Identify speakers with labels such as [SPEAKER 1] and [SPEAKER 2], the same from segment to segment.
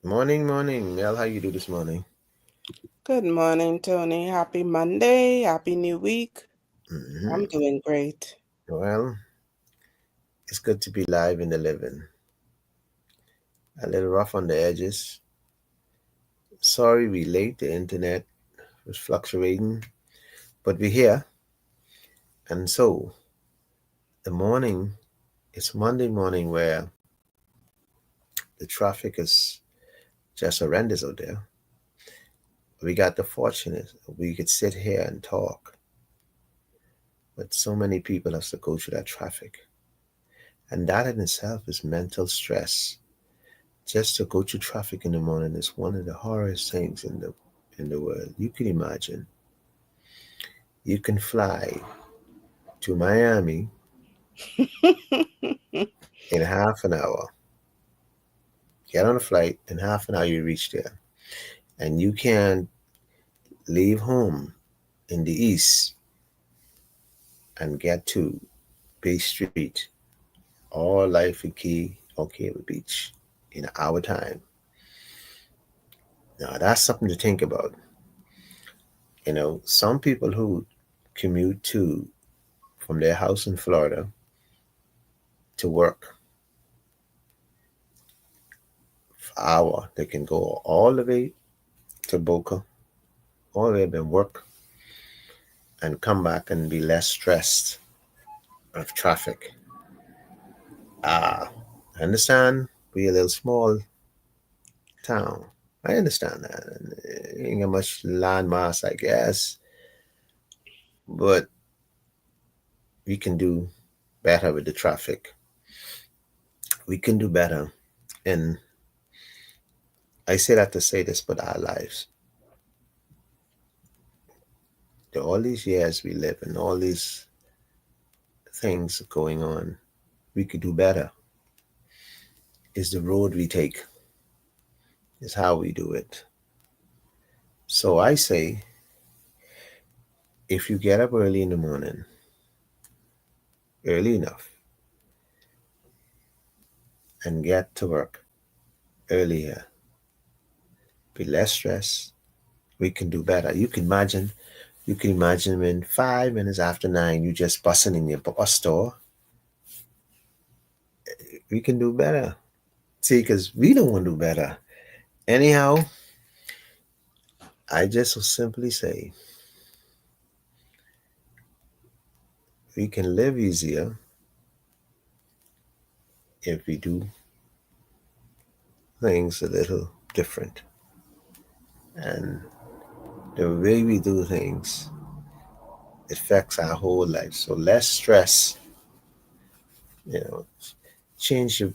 [SPEAKER 1] Morning, morning. Mel, how you do this morning?
[SPEAKER 2] Good morning, Tony. Happy Monday. Happy new week. I'm
[SPEAKER 1] hmm
[SPEAKER 2] doing great.
[SPEAKER 1] Well, it's good to be live in the living. A little rough on the edges. Sorry we late. The internet was fluctuating, but we're here. And so the morning, it's Monday morning where the traffic is just horrendous out there. We got the fortunate we could sit here and talk, but so many people have to go through that traffic, and that in itself is mental stress. Just to go through traffic in the morning is one of the hardest things in the world. You can imagine. You can fly to Miami in half an hour. Get on a flight in half an hour you reach there. And you can leave home in the east and get to Bay Street or Life and Key or Cable Beach in an hour time. Now that's something to think about. Some people who commute to from their house in Florida to work hour. They can go all the way to Boca, all the way and work and come back and be less stressed of traffic. I understand we're a little small town. I understand that. And ain't got much landmass, I guess, but we can do better with the traffic. We can do better. And I say that to say this, but our lives, all these years we live and all these things going on, we could do better. Is the road we take, is how we do it. So I say, if you get up early in the morning, early enough, and get to work earlier, be less stressed, we can do better. You can imagine when 5 minutes after 9, you just busting in your bus store. We can do better. See, because we don't want to do better. Anyhow, I just will simply say, we can live easier if we do things a little different. And the way we do things affects our whole life. So less stress, you know, change your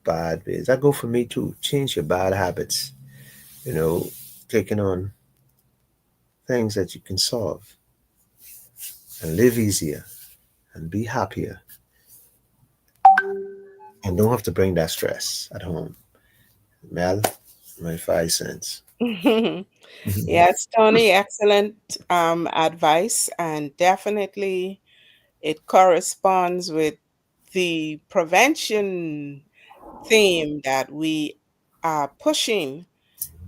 [SPEAKER 1] bad ways. That go for me too. Change your bad habits, you know, taking on things that you can solve and live easier and be happier and don't have to bring that stress at home. Mel, my 5 cents.
[SPEAKER 2] Yes, Tony, excellent advice, and definitely it corresponds with the prevention theme that we are pushing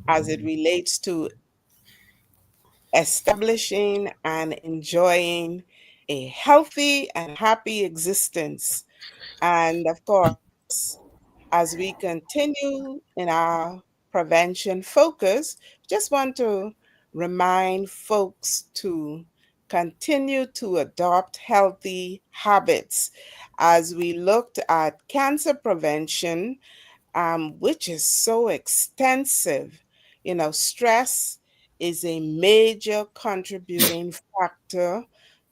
[SPEAKER 2] as it relates to establishing and enjoying a healthy and happy existence. And of course, as we continue in our prevention focus, just want to remind folks to continue to adopt healthy habits as we looked at cancer prevention, which is so extensive. Stress is a major contributing factor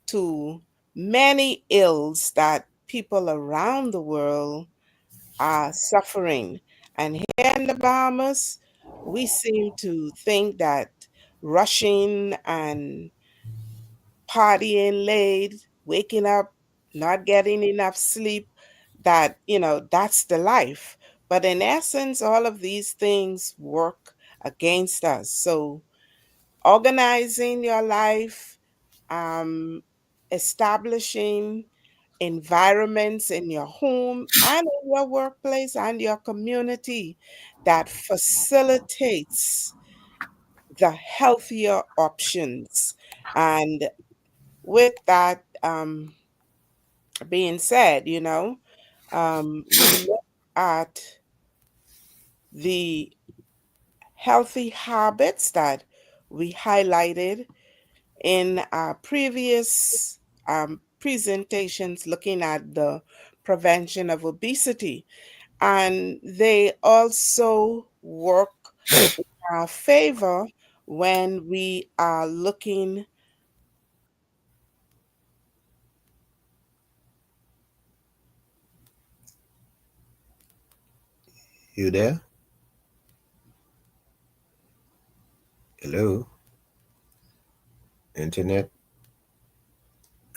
[SPEAKER 2] to many ills that people around the world are suffering. And here in the Bahamas, we seem to think that rushing and partying late, waking up, not getting enough sleep, that's the life. But in essence, all of these things work against us. So organizing your life, um, establishing environments in your home and in your workplace and your community that facilitates the healthier options. And with that being said, we look at the healthy habits that we highlighted in our previous presentations looking at the prevention of obesity. And they also work in our favor when we are looking.
[SPEAKER 1] You there? Hello? Internet?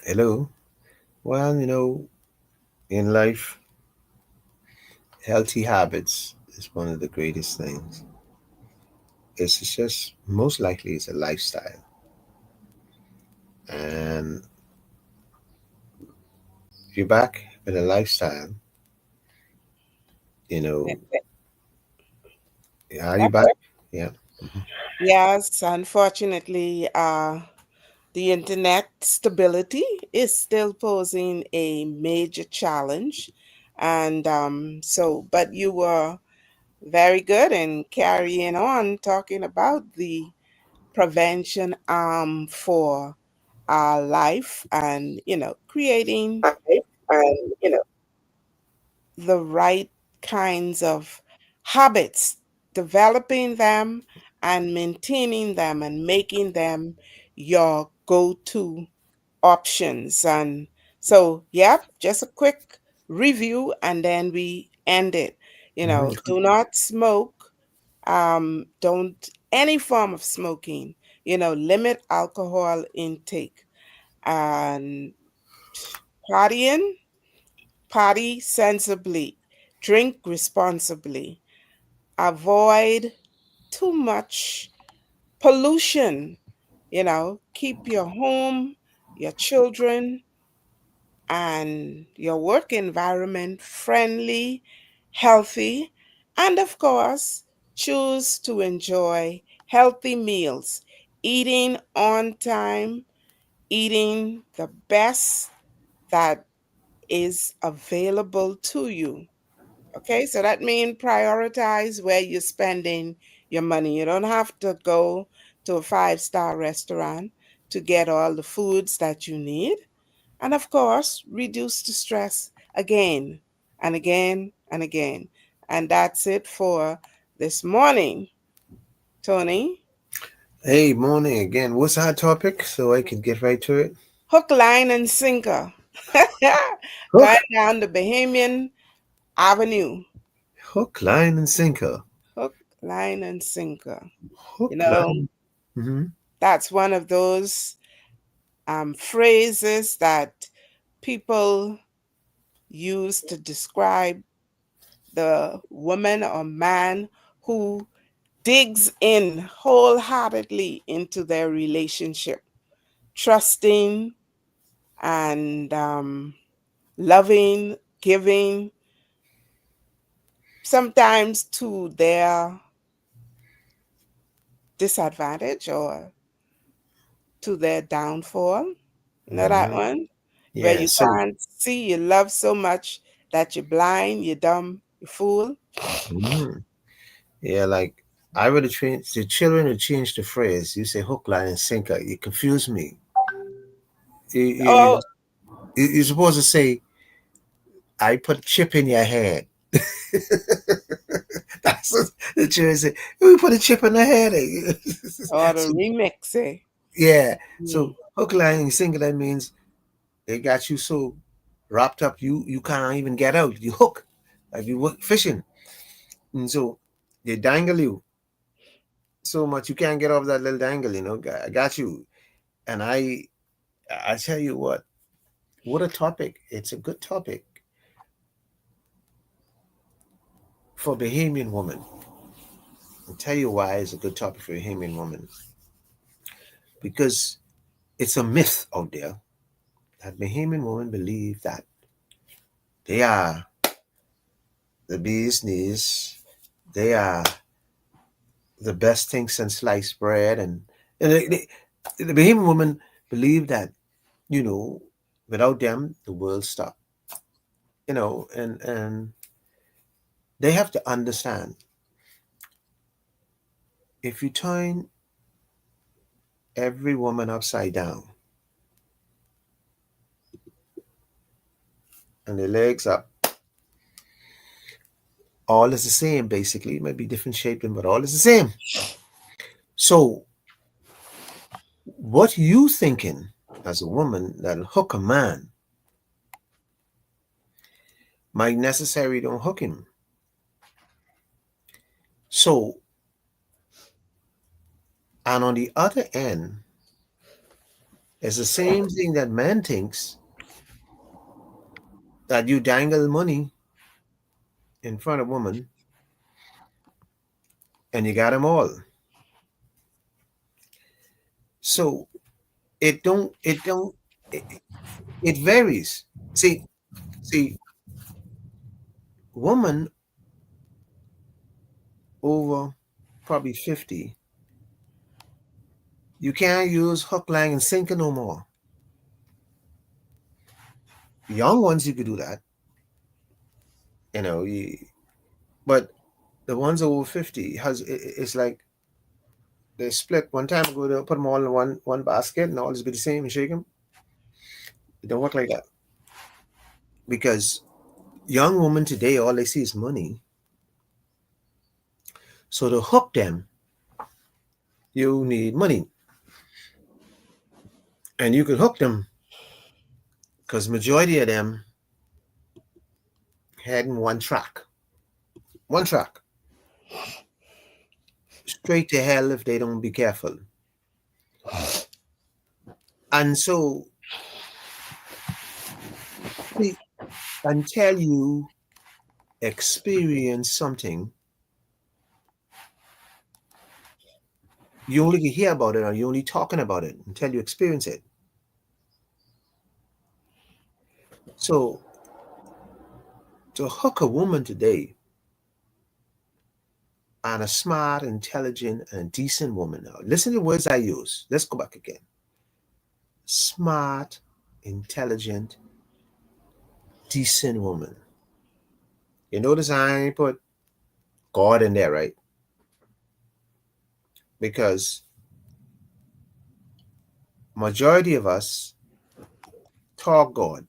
[SPEAKER 1] Hello? Well, in life, healthy habits is one of the greatest things. It's just most likely it's a lifestyle. And if you're back with a lifestyle, you know, are you back? Yeah. Mhm.
[SPEAKER 2] Yes, unfortunately, the internet stability is still posing a major challenge. And but you were very good in carrying on talking about the prevention for our life and, creating
[SPEAKER 1] And
[SPEAKER 2] the right kinds of habits, developing them and maintaining them and making them your go to options. And so, yeah, just a quick review and then we end it.
[SPEAKER 1] mhm.
[SPEAKER 2] Do not smoke, don't any form of smoking, limit alcohol intake and partying, party sensibly, drink responsibly, avoid too much pollution, keep your home, your children, and your work environment friendly, healthy, and of course, choose to enjoy healthy meals, eating on time, eating the best that is available to you. Okay, so that means prioritize where you're spending your money. You don't have to go to a five-star restaurant to get all the foods that you need. And of course, reduce the stress again and again and again. And that's it for this morning, Tony.
[SPEAKER 1] Hey, morning again. What's our topic so I can get right to it?
[SPEAKER 2] Hook, line, and sinker. Going
[SPEAKER 1] Hook,
[SPEAKER 2] down the Bahamian Avenue.
[SPEAKER 1] hook, line, and sinker.
[SPEAKER 2] Hook, line, and sinker. You
[SPEAKER 1] Hook,
[SPEAKER 2] know,
[SPEAKER 1] line. Hmm.
[SPEAKER 2] that's one of those phrases that people use to describe the woman or man who digs in wholeheartedly into their relationship, trusting and loving, giving, sometimes to their disadvantage or to their downfall. You know that
[SPEAKER 1] Hmm.
[SPEAKER 2] one? Where
[SPEAKER 1] Yeah.
[SPEAKER 2] you can't see, you love so much that you're blind, you're dumb, you fool.
[SPEAKER 1] Mhm. Yeah, like I would have changed the children would change the phrase. You say hook, line, and sinker. You confuse me. You, you,
[SPEAKER 2] Oh,
[SPEAKER 1] you, you're supposed to say, I put chip in your head. That's what the children say. We put a chip in the head.
[SPEAKER 2] or the
[SPEAKER 1] So,
[SPEAKER 2] remix, eh?
[SPEAKER 1] yeah.
[SPEAKER 2] Mm.
[SPEAKER 1] So hook, line, and sinker, that means they got you so wrapped up you can't even get out. You hook. Like you fishing. And so they dangle you so much you can't get off that little dangle. I got you. And I tell you what a topic. It's a good topic for Bahamian woman. I'll tell you why it's a good topic for Bahamian woman. Because it's a myth out there that Bahamian women believe that. They are the bee's knees. They are the best thing since sliced bread. And the Bahamian woman believed that, you know, without them, the world stopped. And they have to understand, if you turn every woman upside down and their legs up, all is the same basically. It might be different shaping, but all is the same. So what you thinking as a woman that'll hook a man might necessarily don't hook him. So, and on the other end, it's the same thing that man thinks, that you dangle money in front of woman and you got them all. So it, it varies. See, woman over probably 50, you can't use hook, line, and sinker no more. Young ones, you could do that, you know, but the ones over 50 it's like they split. One time ago, they put them all in one basket and all is be the same and shake them. It don't work like that, because young women today, all they see is money. So to hook them, you need money. And you can hook them because majority of them heading one track, straight to hell if they don't be careful. And so, see, until you experience something, you only can hear about it or you're only talking about it until you experience it. So to hook a woman today, and a smart, intelligent, and decent woman. Now, listen to the words I use. Let's go back again. Smart, intelligent, decent woman. You notice I ain't put God in there, right? Because majority of us talk God.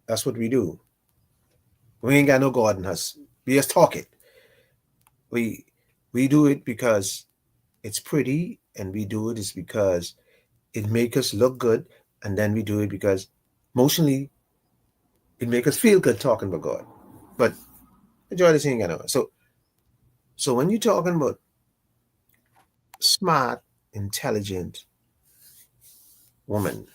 [SPEAKER 1] That's what we do. We ain't got no God in us. We just talk it. We we do it because it's pretty, and we do it is because it make us look good, and then we do it because emotionally it make us feel good talking about God. But majority thing, so when you're talking about smart, intelligent woman,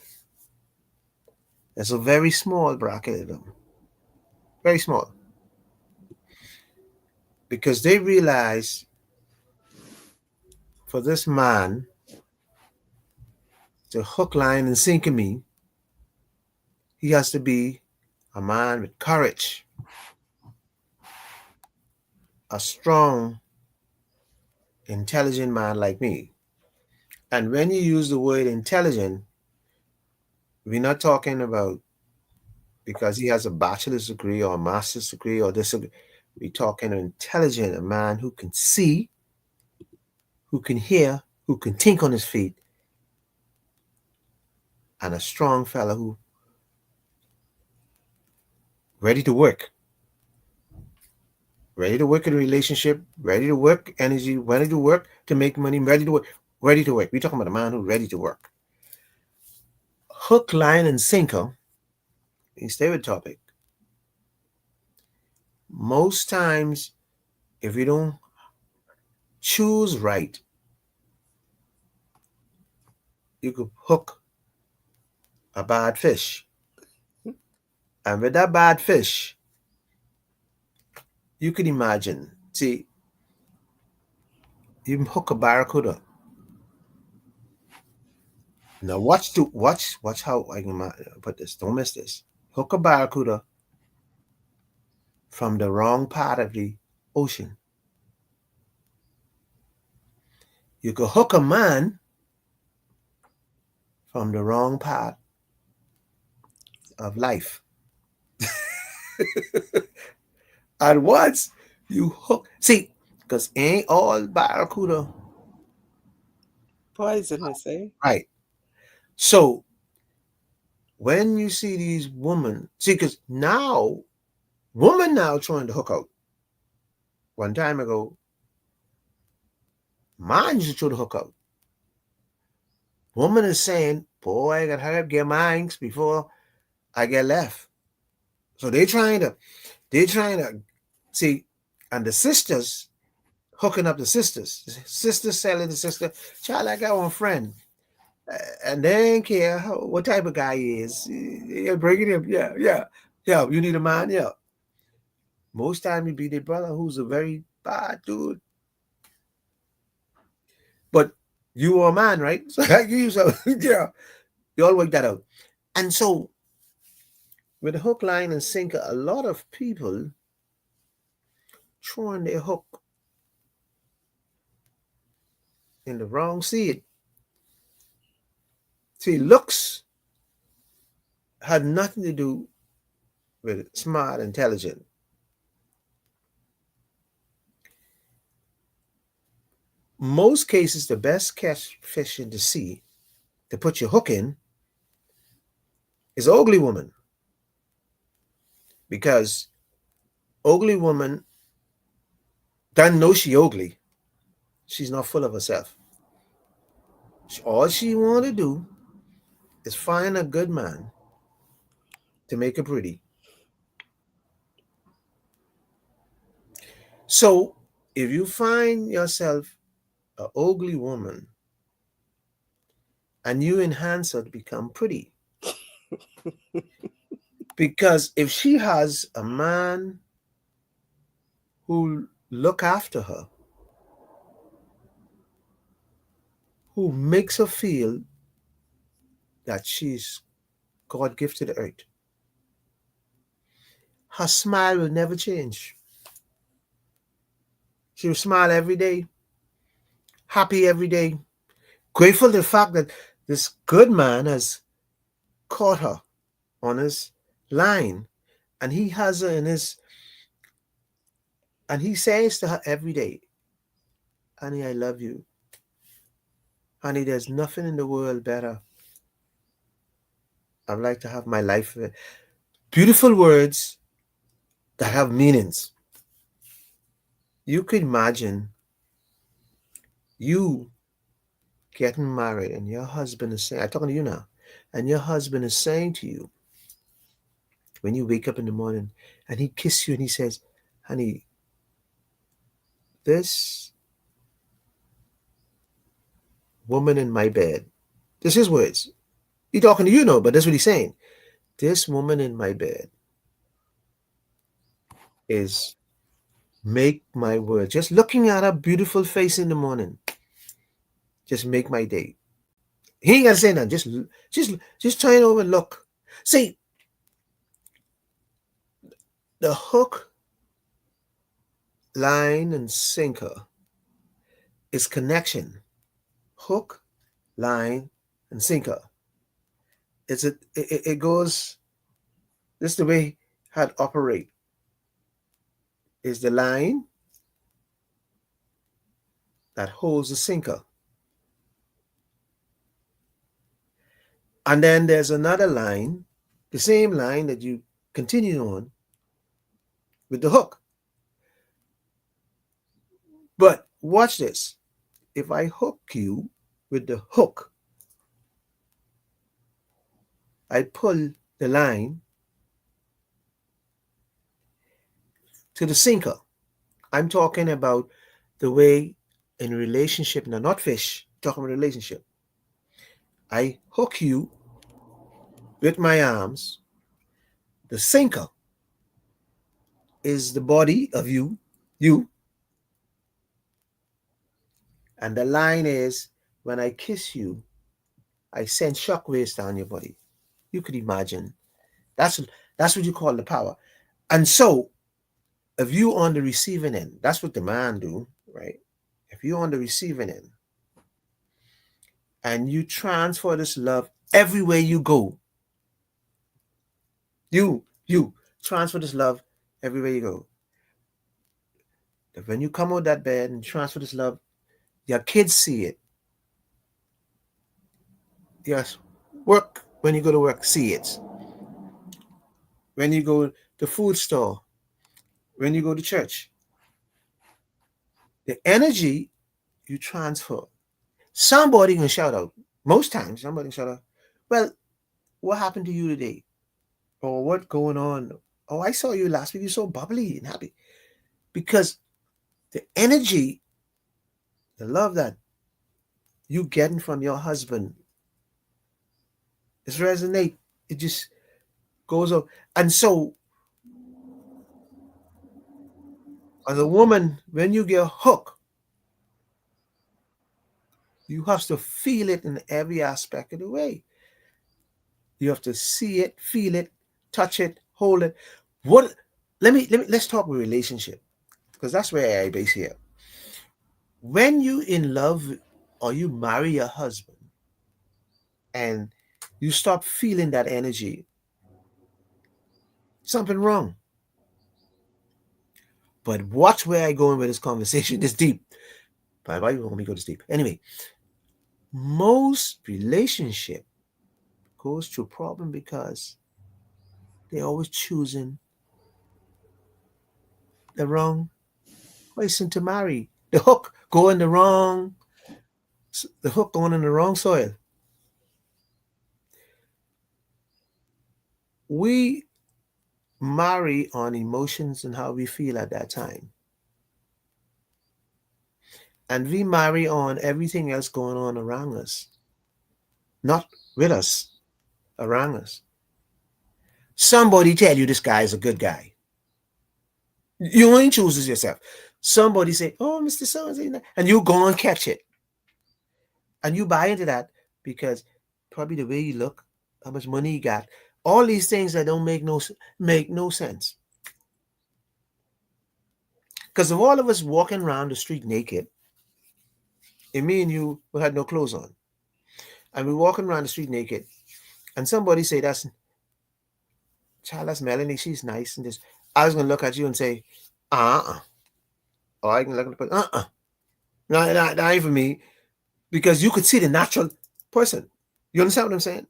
[SPEAKER 1] there's a very small bracket of them, very small, because they realize for this man to hook, line, and sinker me, he has to be a man with courage, a strong, intelligent man like me. And when you use the word intelligent, we're not talking about because he has a bachelor's degree or a master's degree or this. We're talking intelligent, a man who can see, who can hear, who can think on his feet, and a strong fella who ready to work, ready to work in a relationship, ready to work energy, ready to work to make money, ready to work, ready to work. We're talking about a man who's ready to work. Hook, line, and sinker. You stay with topic. Most times, if you don't choose right, you could hook a bad fish. And with that bad fish, you can imagine. See, you hook a barracuda. Now watch how I can put this. Don't miss this. Hook a barracuda from the wrong part of the ocean. You could hook a man from the wrong part of life. At once, you hook. See, because ain't all barracuda
[SPEAKER 2] Poisonous, eh?
[SPEAKER 1] right. So when you see these women, see, because now, woman now trying to hook out. One time ago, man used to try to hook out. Woman is saying, boy, I gotta hurry up, get mine before I get left. So they trying to see, and the sisters hooking up the sisters. Sister selling the sister. Child, I got one friend. And they ain't care what type of guy he is. Yeah, bring it in. Yeah, yeah. Yeah, you need a man? Yeah. Most time you be the brother who's a very bad dude. But you are a man, right? So I give you some, yeah. You all work that out. And so with the hook, line, and sinker, a lot of people throwing their hook in the wrong seed. See, looks had nothing to do with smart, intelligent. Most cases, the best catch fish in the sea to put your hook in is an ugly woman, because ugly woman doesn't know she ugly. She's not full of herself. All she want to do is find a good man to make her pretty. So if you find yourself an ugly woman and you enhance her to become pretty, because if she has a man who look after her, who makes her feel that she's God gifted to earth, her smile will never change. She will smile every day, happy every day, grateful to the fact that this good man has caught her on his line, and he has her in his, and he says to her every day, honey, I love you. Honey, there's nothing in the world better. I'd like to have my life. Beautiful words that have meanings. You could imagine you getting married and your husband is saying, I'm talking to you now, and your husband is saying to you when you wake up in the morning and he kisses you and he says, honey, this woman in my bed, this is his words. He's talking to you now, but that's what he's saying. This woman in my bed is make my word. Just looking at her beautiful face in the morning, just make my day. He ain't gotta say nothing. Just turn over and look. See, the hook, line, and sinker is connection. Hook, line, and sinker. It goes. This is the way how it operate. Is the line that holds the sinker, and then there's another line, the same line that you continue on with the hook. But watch this. If I hook you with the hook, I pull the line to the sinker. I'm talking about the way in relationship, now not fish, talking about relationship. I hook you with my arms. The sinker is the body of you, and the line is when I kiss you, I send shockwaves down your body. You could imagine. That's That's what you call the power. And so, if you on the receiving end, that's what the man do, right? If you're on the receiving end and you transfer this love everywhere you go, you transfer this love everywhere you go. If when you come out that bed and transfer this love, your kids see it. Yes, work when you go to work, see it. When you go to the food store, when you go to church, the energy you transfer. Somebody can shout out. Most times, somebody can shout out, well, what happened to you today? Or what going on? Oh, I saw you last week. You're so bubbly and happy. Because the energy, the love that you getting from your husband is resonate. It just goes up. And so as a woman, when you get hooked, you have to feel it in every aspect of the way. You have to see it, feel it, touch it, hold it. What let's talk with relationship. Because that's where I base here. When you in love or you marry your husband and you stop feeling that energy, something wrong. But watch where I go in with this conversation. It's deep. But why you want me to go this deep? Anyway, most relationship goes through problem because they're always choosing the wrong person to marry. The hook going in the wrong soil. We marry on emotions and how we feel at that time. And we marry on everything else going on around us, not with us, around us. Somebody tell you this guy is a good guy. You ain't chooses yourself. Somebody say, "Oh, Mr. So and you go and catch it, and you buy into that because probably the way you look, how much money you got, all these things that don't make no sense. Because if all of us walking around the street naked, and me and you we had no clothes on, and we walking around the street naked, and somebody say that's child, that's Melanie, she's nice, and this, I was gonna look at you and say, or I can look at the person, no, not even me, because you could see the natural person. You understand what I'm saying?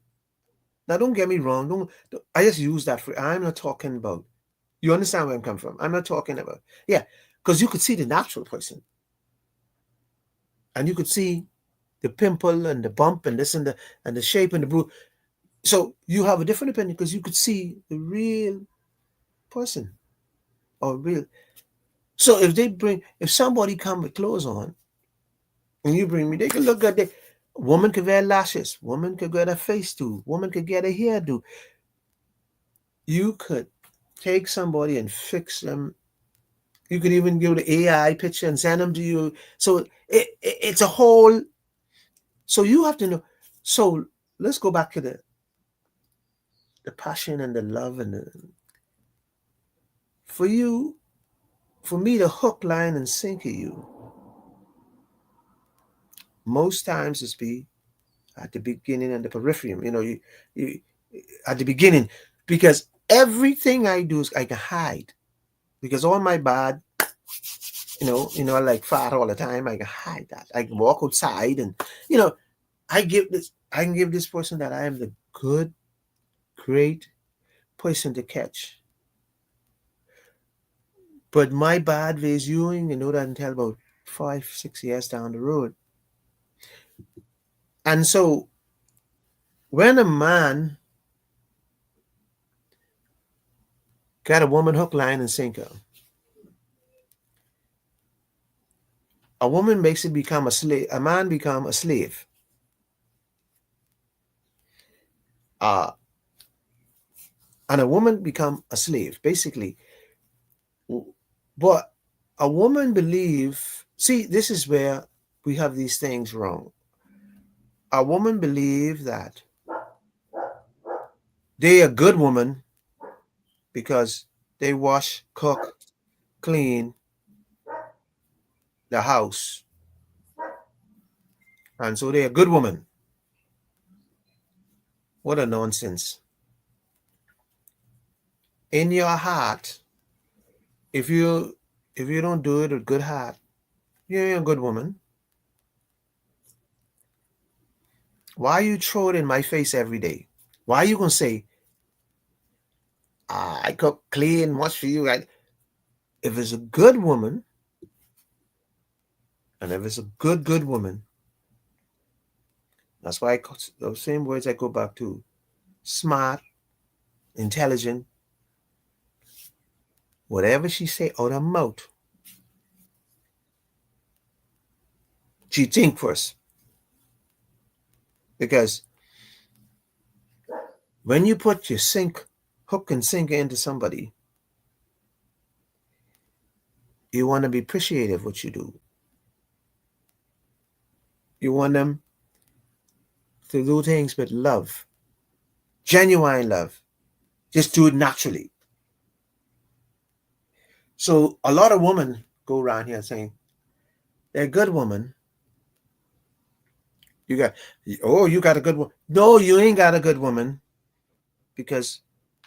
[SPEAKER 1] Now, don't get me wrong. Don't I just use that for? I'm not talking about. You understand where I'm coming from? I'm not talking about. Yeah, because you could see the natural person, and you could see the pimple and the bump and this and the shape and the bruise. So you have a different opinion because you could see the real person or real. So if somebody come with clothes on and you bring me, they can look at the woman could wear lashes, woman could get a face do, woman could get a hairdo. You could take somebody and fix them. You could even give the AI picture and send them to you. So it's a whole. So you have to know. So let's go back to the passion and the love and for you, for me, the hook, line, and sinker you most times is be at the beginning and the peripherum. You at the beginning because everything I do is I can hide because all my bad, I like fat all the time. I can hide that. I can walk outside and you know I can give this person that I am the good, great person to catch. But my bad ways viewing, that until about 5, 6 years down the road. And so when a man got a woman hook, line, and sinker, a woman makes it become a slave, a man become a slave. Uh, and a woman become a slave, basically. But a woman believe, see, this is where we have these things wrong. A woman believe that they a good woman because they wash, cook, clean the house, and so they're a good woman. What a nonsense. In your heart, if you if you don't do it with good heart, you're a good woman. Why you throw it in my face every day? Why you gonna say, I cook, clean, much for you? Right? If it's a good woman, and if it's a good woman, that's why those same words I go back to: smart, intelligent, whatever she say out her mouth, she think first. Because when you put your hook and sinker into somebody, you want to be appreciative of what you do. You want them to do things with love, genuine love. Just do it naturally. So a lot of women go around here saying they're a good woman. You got, oh, you got a good woman. No, you ain't got a good woman. Because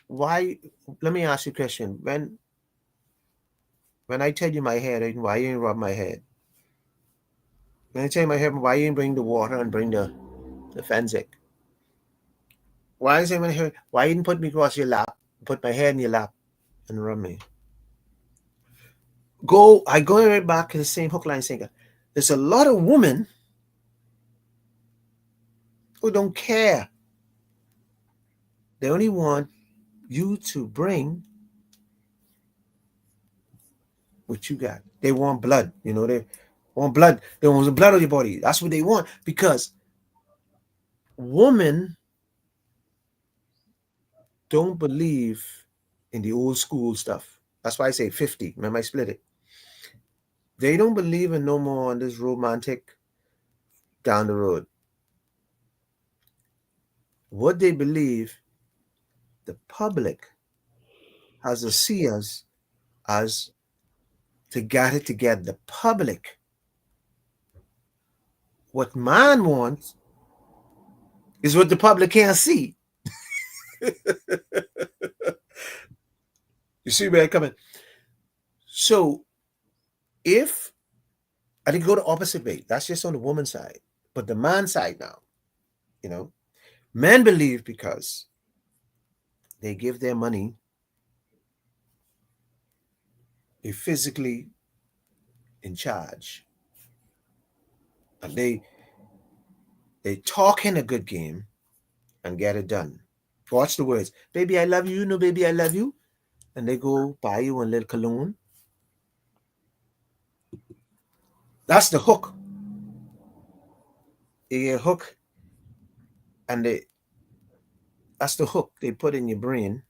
[SPEAKER 1] why? Let me ask you a question. When I tell you my head, why you ain't rub my head? When I tell you my head, why you ain't bring the water and bring the fensic? Why is it when I hear, why you didn't put me across your lap, put my head in your lap and rub me? I go right back to the same hook, line, sinker. There's a lot of women who don't care. They only want you to bring what you got. They want blood, they want blood. They want the blood of your body. That's what they want. Because women don't believe in the old school stuff. That's why I say 50. Remember, I split it. They don't believe in no more on this romantic down the road. What they believe, the public has to see us as to get it together. The public, what man wants is what the public can't see. You see where I'm coming? So if I didn't go the opposite way, that's just on the woman's side. But the man side now, you know, men believe because they give their money, they physically in charge, and they talk in a good game and get it done. Watch the words, baby, I love you, no, baby, I love you. And they go buy you a little cologne. That's the hook. You get a hook, and that's the hook they put in your brain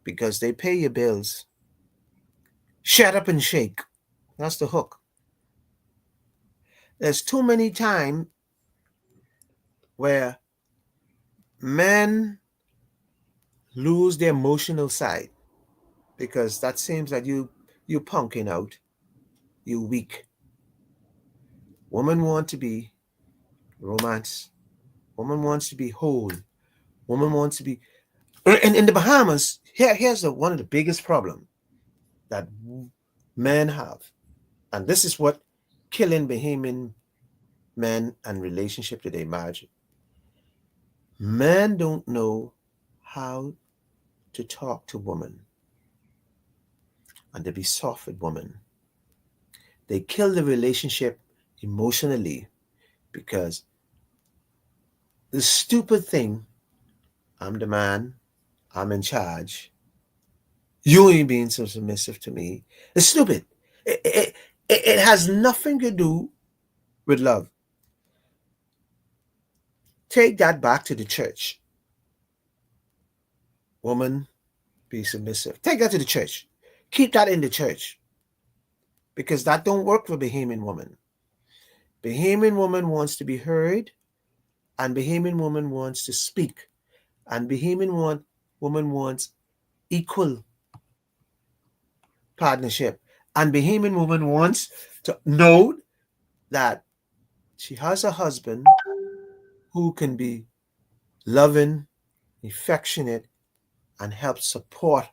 [SPEAKER 1] because they pay your bills. Shut up and shake. That's the hook. There's too many times where men lose their emotional side because that seems that you punking out, you weak. Woman want to be romance. Woman wants to be whole. Woman wants to be. And in the Bahamas, here's one of the biggest problem that men have, and this is what killing Bahamian men and relationship today, marriage. Men don't know how to talk to women and to be soft with women. They kill the relationship emotionally because the stupid thing, I'm the man, I'm in charge, you ain't being so submissive to me. It's stupid. It has nothing to do with love. Take that back to the church. Woman, be submissive. Take that to the church. Keep that in the church because that don't work for Bahamian woman. Bahamian woman wants to be heard, and Bahamian woman wants to speak, and Bahamian woman wants equal partnership. And Bahamian woman wants to know that she has a husband who can be loving, affectionate, and help support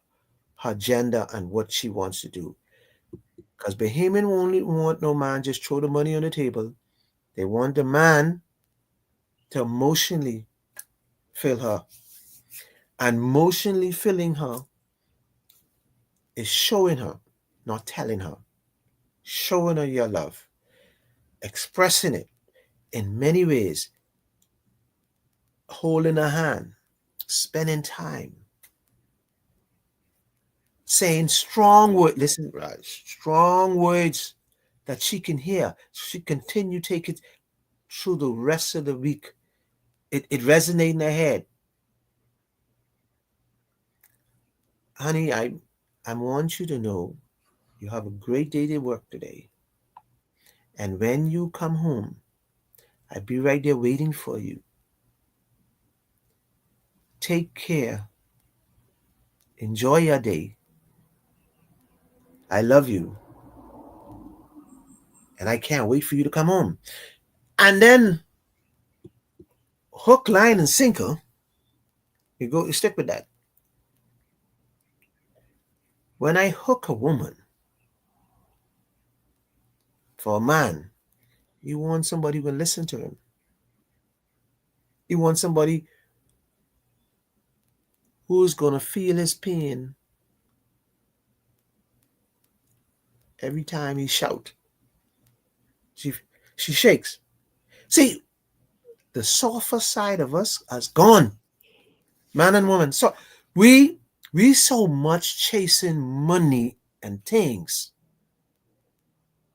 [SPEAKER 1] her gender and what she wants to do. Because Bahamian only want no man just throw the money on the table. They want the man to emotionally fill her. And emotionally filling her is showing her, not telling her. Showing her your love, expressing it in many ways, holding her hand, spending time, saying strong words. Listen, right? Strong words that she can hear. She continue to take it through the rest of the week. It resonates in her head. Honey, I want you to know you have a great day at work today. And when you come home, I'll be right there waiting for you. Take care. Enjoy your day. I love you. And I can't wait for you to come home. And then hook, line, and sinker, you stick with that. When I hook a woman for a man, you want somebody who will listen to him. You want somebody who's gonna feel his pain every time he shout. She she shakes. See, the softer side of us has gone, man and woman. So we we so much chasing money and things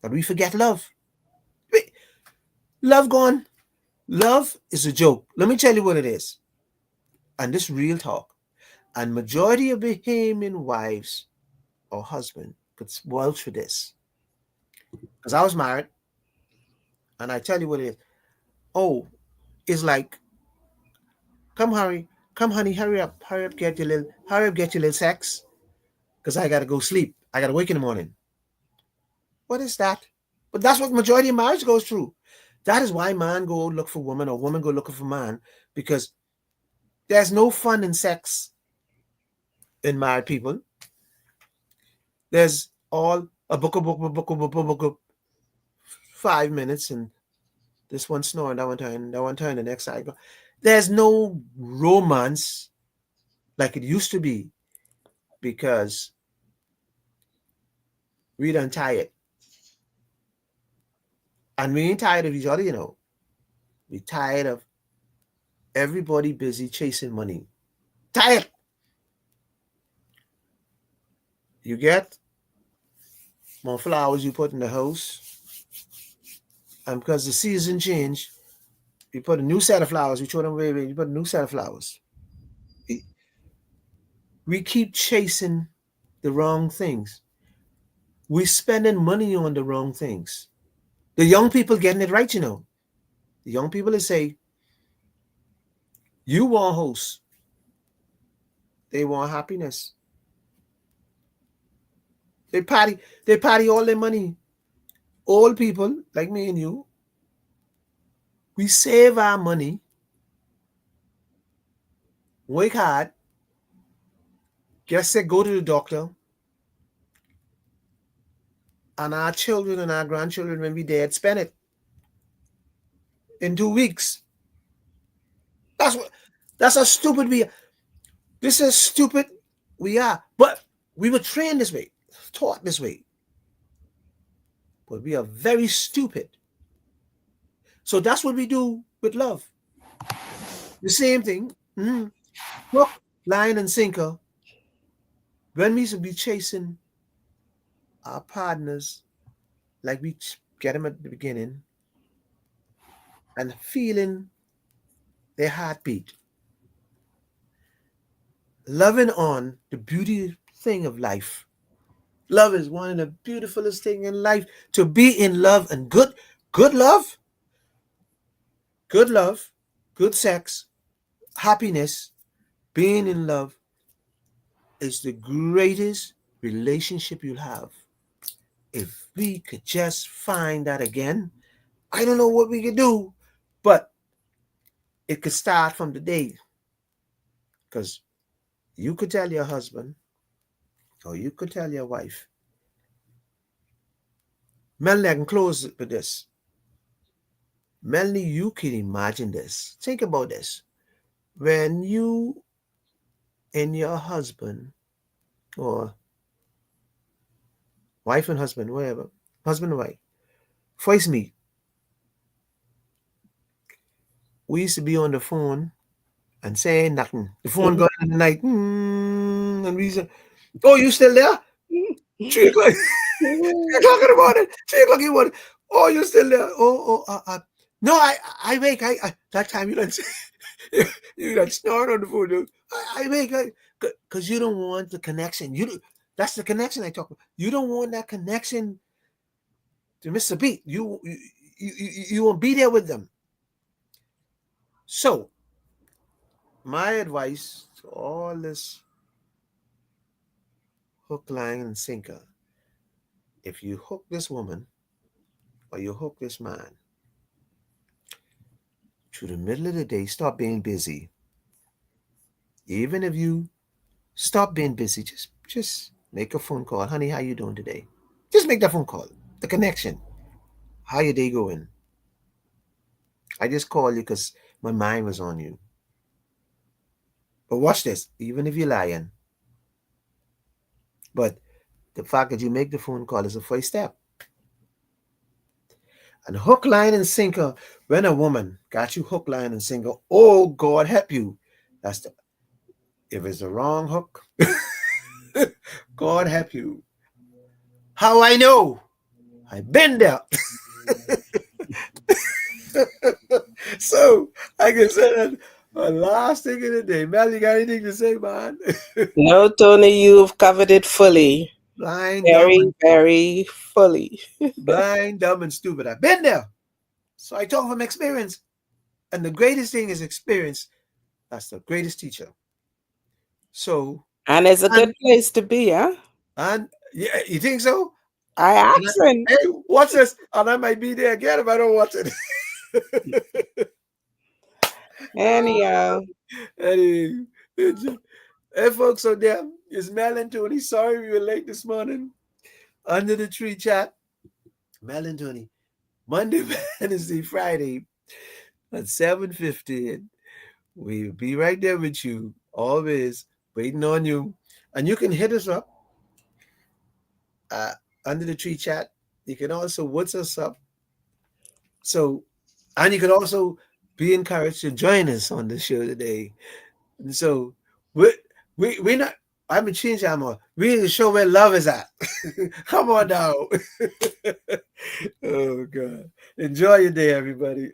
[SPEAKER 1] that we forget love. Love gone. Love is a joke. Let me tell you what it is. And this real talk. And majority of Bahamian wives or husband could vouch for this. Because I was married, and I tell you what it is. Oh, it's like, come hurry, come honey, hurry up, get your little sex. Because I gotta go sleep. I gotta wake in the morning. What is that? But that's what majority of marriage goes through. That is why man go look for woman or woman go looking for man, because there's no fun in sex in married people. There's all a book, 5 minutes, and this one snoring, that one turn, the next side. There's no romance like it used to be because we done tired. And we ain't tired of each other, you know. We tired of everybody busy chasing money. Tired. You get more flowers you put in the house. And because the season change, you put a new set of flowers, you throw them away, you put a new set of flowers. We keep chasing the wrong things. We're spending money on the wrong things. The young people getting it right, you know. The young people that say, you want hosts, they want happiness. They party, they party all their money. Old people like me and you, we save our money, work hard, get sick, go to the doctor, and our children and our grandchildren, when we dead, spend it in 2 weeks. That's what. That's how stupid we are. This is stupid we are. But we were trained this way, taught this way. But we are very stupid. So that's what we do with love. The same thing. Hook, line, and sinker. When we should be chasing our partners like we get them at the beginning and feeling their heartbeat, loving on the beauty thing of life. Love is one of the beautifulest things in life. To be in love and good love, good sex, happiness, being in love is the greatest relationship you'll have. If we could just find that again, I don't know what we could do, but it could start from the day. Because you could tell your husband, or you could tell your wife, Melanie, I can close with this. Melanie, you can imagine this. Think about this. When you and your husband, or wife and husband, whatever, husband and wife, first meet, we used to be on the phone and saying nothing. The phone going in the night, and we said, "Oh, you still there? 3 o'clock, 3 o'clock in the morning, 3 o'clock in the morning. Oh, you still there? No, I wake. That time you don't, you don't snort on the phone. Dude. I wake. Because you don't want the connection. That's the connection I talk about. You don't want that connection to miss a beat. You won't be there with them. So, my advice to all this hook, line, and sinker: if you hook this woman or you hook this man, through the middle of the day, stop being busy. Even if you stop being busy, just make a phone call. Honey, how you doing today? Just make that phone call. The connection. How your day going? I just called you because my mind was on you. But watch this. Even if you're lying, but the fact that you make the phone call is the first step. And hook, line, and sinker. When a woman got you hook, line, and sinker, oh God help you. That's the if it's the wrong hook, God help you. How I know? I've been there. So I can say that last thing of the day. Mel, you got anything to say, man?
[SPEAKER 2] No, Tony, you've covered it fully.
[SPEAKER 1] Blind, dumb,
[SPEAKER 2] Very,
[SPEAKER 1] and
[SPEAKER 2] very fully.
[SPEAKER 1] blind, dumb, and stupid. I've been there. So I talk from experience. And the greatest thing is experience. That's the greatest teacher. So
[SPEAKER 2] And it's a
[SPEAKER 1] and
[SPEAKER 2] good place to be, huh?
[SPEAKER 1] and yeah, you think so?
[SPEAKER 2] I
[SPEAKER 1] And
[SPEAKER 2] accent.
[SPEAKER 1] hey, watch this, and I might be there again if I don't watch it.
[SPEAKER 2] Anyhow,
[SPEAKER 1] Anyway, hey folks out there, it's Mel and Tony. Sorry we were late this morning. Under the tree chat, Mel and Tony. Monday, Wednesday, Friday at 7:50. We'll be right there with you, always waiting on you. And you can hit us up uh, under the tree chat. You can also what's us up. So, and you can also be encouraged to join us on the show today. And so, we we not. I'm a change. We need to show where love is at. Come on now. Oh God! Enjoy your day, everybody.